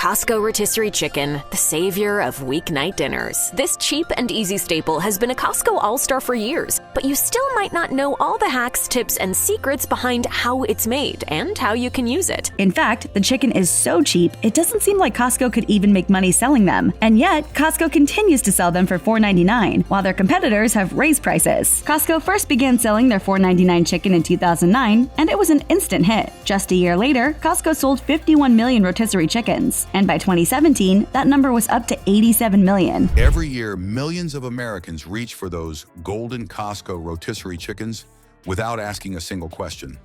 Costco rotisserie chicken, the savior of weeknight dinners. This cheap and easy staple has been a Costco all-star for years, but you still might not know all the hacks, tips, and secrets behind how it's made and how you can use it. In fact, the chicken is so cheap, it doesn't seem like Costco could even make money selling them. And yet, Costco continues to sell them for $4.99, while their competitors have raised prices. Costco first began selling their $4.99 chicken in 2009, and it was an instant hit. Just a year later, Costco sold 51 million rotisserie chickens. And by 2017, that number was up to 87 million. Every year, millions of Americans reach for those golden Costco rotisserie chickens without asking a single question.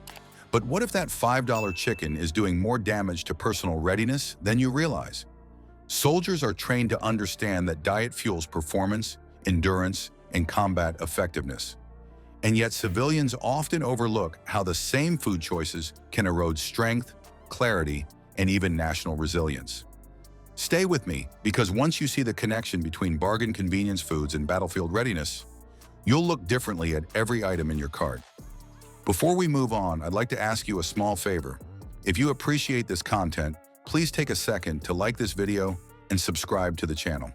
But what if that $5 chicken is doing more damage to personal readiness than you realize? Soldiers are trained to understand that diet fuels performance, endurance, and combat effectiveness. And yet civilians often overlook how the same food choices can erode strength, clarity, and even national resilience. Stay with me, because once you see the connection between bargain convenience foods and battlefield readiness, you'll look differently at every item in your cart. Before we move on, I'd like to ask you a small favor. If you appreciate this content, please take a second to like this video and subscribe to the channel.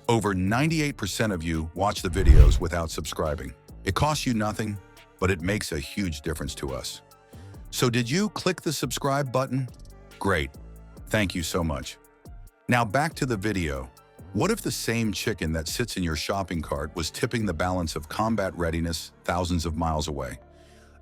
Over 98% of you watch the videos without subscribing. It costs you nothing, but it makes a huge difference to us. So did you click the subscribe button? Great. Thank you so much. Now back to the video. What if the same chicken that sits in your shopping cart was tipping the balance of combat readiness thousands of miles away?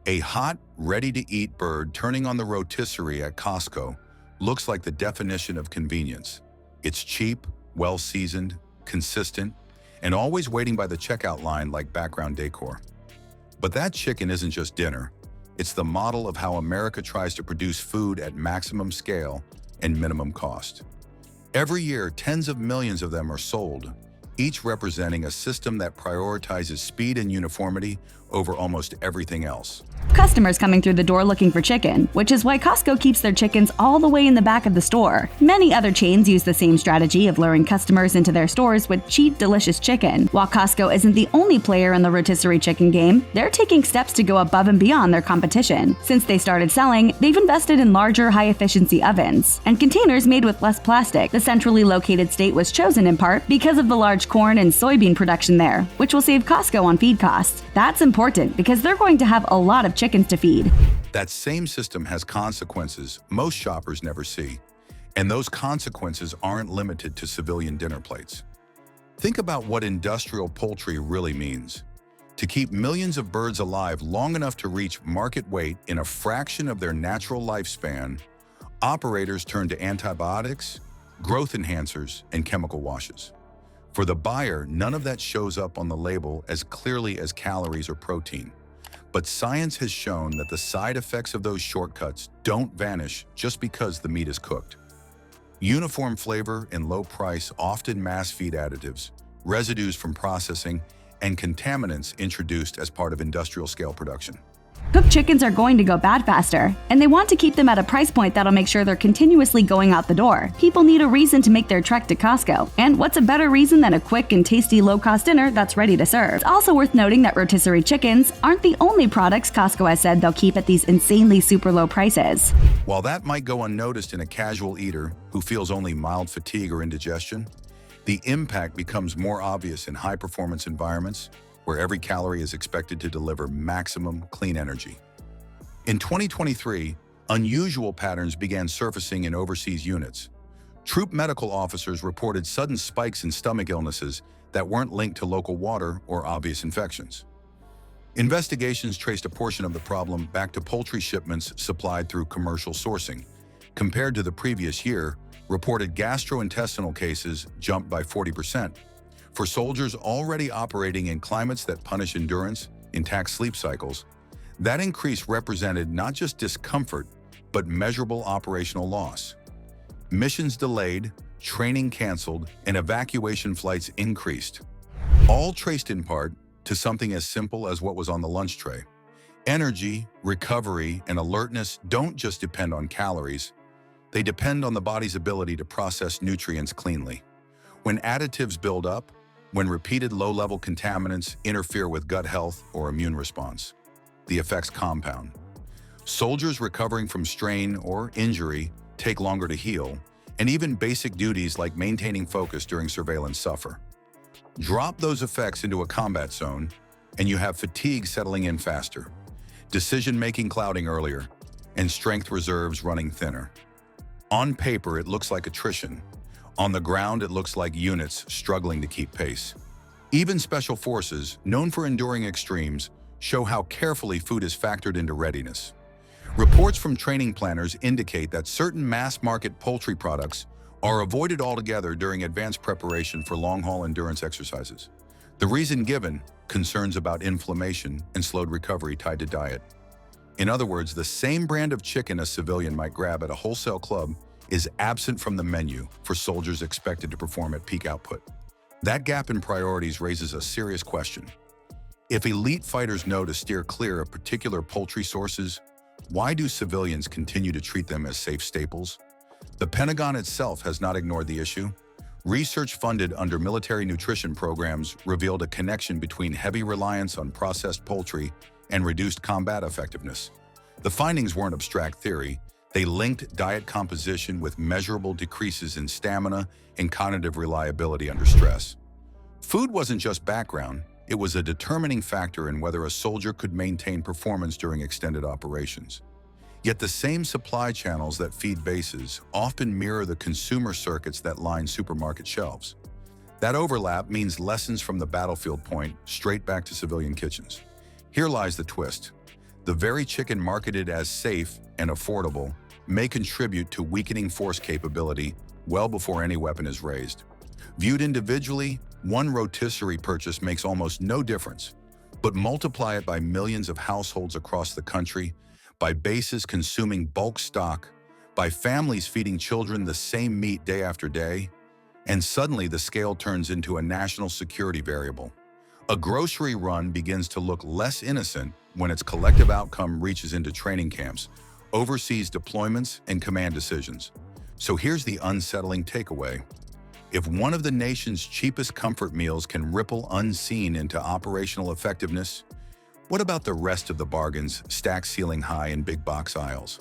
A hot, ready-to-eat bird turning on the rotisserie at Costco looks like the definition of convenience. It's cheap, well-seasoned, consistent, and always waiting by the checkout line like background decor. But that chicken isn't just dinner. It's the model of how America tries to produce food at maximum scale and minimum cost. Every year, tens of millions of them are sold, each representing a system that prioritizes speed and uniformity over almost everything else. Customers coming through the door looking for chicken, which is why Costco keeps their chickens all the way in the back of the store. Many other chains use the same strategy of luring customers into their stores with cheap, delicious chicken. While Costco isn't the only player in the rotisserie chicken game, they're taking steps to go above and beyond their competition. Since they started selling, they've invested in larger, high-efficiency ovens and containers made with less plastic. The centrally located state was chosen in part because of the large corn and soybean production there, which will save Costco on feed costs. That's important because they're going to have a lot of chickens to feed. That same system has consequences most shoppers never see, and those consequences aren't limited to civilian dinner plates. Think about what industrial poultry really means. To keep millions of birds alive long enough to reach market weight in a fraction of their natural lifespan, operators turn to antibiotics, growth enhancers, and chemical washes. For the buyer, none of that shows up on the label as clearly as calories or protein. But science has shown that the side effects of those shortcuts don't vanish just because the meat is cooked. Uniform flavor and low price often mass feed additives, residues from processing, and contaminants introduced as part of industrial scale production. Cooked chickens are going to go bad faster, and they want to keep them at a price point that'll make sure they're continuously going out the door. People need a reason to make their trek to Costco, and what's a better reason than a quick and tasty low-cost dinner that's ready to serve? It's also worth noting that rotisserie chickens aren't the only products Costco has said they'll keep at these insanely super low prices. While that might go unnoticed in a casual eater who feels only mild fatigue or indigestion, the impact becomes more obvious in high-performance environments where every calorie is expected to deliver maximum clean energy. In 2023, unusual patterns began surfacing in overseas units. Troop medical officers reported sudden spikes in stomach illnesses that weren't linked to local water or obvious infections. Investigations traced a portion of the problem back to poultry shipments supplied through commercial sourcing. Compared to the previous year, reported gastrointestinal cases jumped by 40%. For soldiers already operating in climates that punish endurance, intact sleep cycles, that increase represented not just discomfort, but measurable operational loss. Missions delayed, training canceled, and evacuation flights increased. All traced in part to something as simple as what was on the lunch tray. Energy, recovery, and alertness don't just depend on calories. They depend on the body's ability to process nutrients cleanly. When additives build up, when repeated low-level contaminants interfere with gut health or immune response, the effects compound. Soldiers recovering from strain or injury take longer to heal, and even basic duties like maintaining focus during surveillance suffer. Drop those effects into a combat zone, and you have fatigue settling in faster, decision-making clouding earlier, and strength reserves running thinner. On paper, it looks like attrition. On the ground, it looks like units struggling to keep pace. Even special forces, known for enduring extremes, show how carefully food is factored into readiness. Reports from training planners indicate that certain mass-market poultry products are avoided altogether during advanced preparation for long-haul endurance exercises. The reason given, concerns about inflammation and slowed recovery tied to diet. In other words, the same brand of chicken a civilian might grab at a wholesale club is absent from the menu for soldiers expected to perform at peak output. That gap in priorities raises a serious question. If elite fighters know to steer clear of particular poultry sources, why do civilians continue to treat them as safe staples? The Pentagon itself has not ignored the issue. Research funded under military nutrition programs revealed a connection between heavy reliance on processed poultry and reduced combat effectiveness. The findings weren't abstract theory. They linked diet composition with measurable decreases in stamina and cognitive reliability under stress. Food wasn't just background, it was a determining factor in whether a soldier could maintain performance during extended operations. Yet the same supply channels that feed bases often mirror the consumer circuits that line supermarket shelves. That overlap means lessons from the battlefield point straight back to civilian kitchens. Here lies the twist. The very chicken marketed as safe and affordable may contribute to weakening force capability well before any weapon is raised. Viewed individually, one rotisserie purchase makes almost no difference, but multiply it by millions of households across the country, by bases consuming bulk stock, by families feeding children the same meat day after day, and suddenly the scale turns into a national security variable. A grocery run begins to look less innocent when its collective outcome reaches into training camps, overseas deployments, and command decisions. So here's the unsettling takeaway. If one of the nation's cheapest comfort meals can ripple unseen into operational effectiveness, what about the rest of the bargains stacked ceiling high in big box aisles?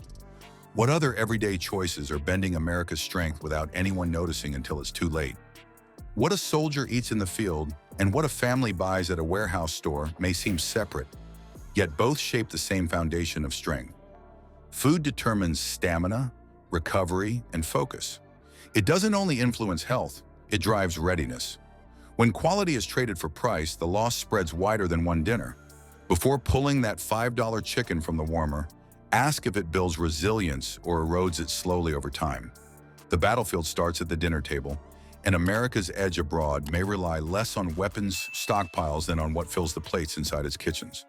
What other everyday choices are bending America's strength without anyone noticing until it's too late? What a soldier eats in the field and what a family buys at a warehouse store may seem separate, yet both shape the same foundation of strength. Food determines stamina, recovery, and focus. It doesn't only influence health, it drives readiness. When quality is traded for price, the loss spreads wider than one dinner. Before pulling that $5 chicken from the warmer, ask if it builds resilience or erodes it slowly over time. The battlefield starts at the dinner table, and America's edge abroad may rely less on weapons stockpiles than on what fills the plates inside its kitchens.